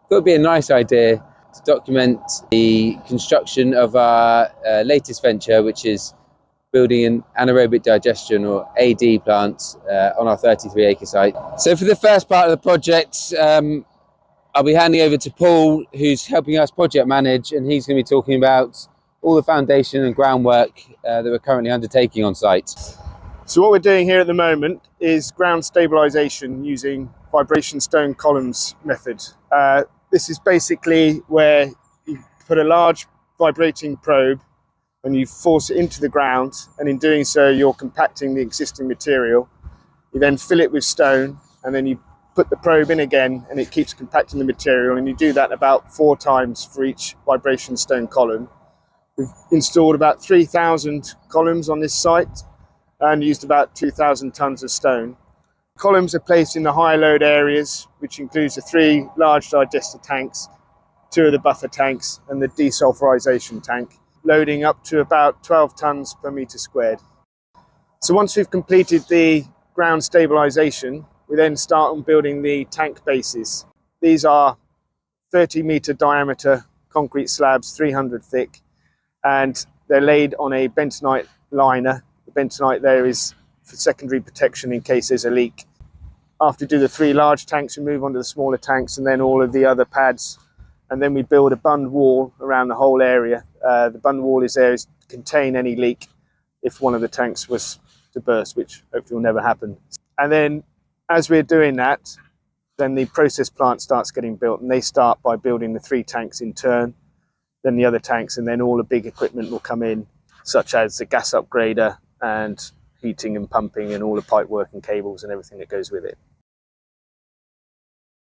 Thought it'd be a nice idea to document the construction of our latest venture, which is building an anaerobic digestion or AD plant on our 33-acre site. So for the first part of the project, I'll be handing over to Paul, who's helping us project manage, and he's going to be talking about all the foundation and groundwork that we're currently undertaking on site. So what we're doing here at the moment is ground stabilisation using vibration stone columns method. This is basically where you put a large vibrating probe and you force it into the ground, and in doing so you're compacting the existing material. You then fill it with stone, and then you put the probe in again and it keeps compacting the material, and you do that about 4 times for each vibration stone column. We've installed about 3,000 columns on this site and used about 2,000 tons of stone. Columns are placed in the high load areas, which includes the 3 large digester tanks, 2 of the buffer tanks and the desulfurization tank, loading up to about 12 tons per meter squared. So once we've completed the ground stabilization, we then start on building the tank bases. These are 30-meter diameter concrete slabs, 300 thick, and they're laid on a bentonite liner. The bentonite there is for secondary protection in case there's a leak. After we do the 3 large tanks, we move on to the smaller tanks and then all of the other pads, and then we build a bund wall around the whole area. The bund wall is there to contain any leak if one of the tanks was to burst, which hopefully will never happen. And then as we're doing that, then the process plant starts getting built, and they start by building the 3 tanks in turn, then the other tanks, and then all the big equipment will come in, such as the gas upgrader and heating and pumping and all the pipe work and cables and everything that goes with it.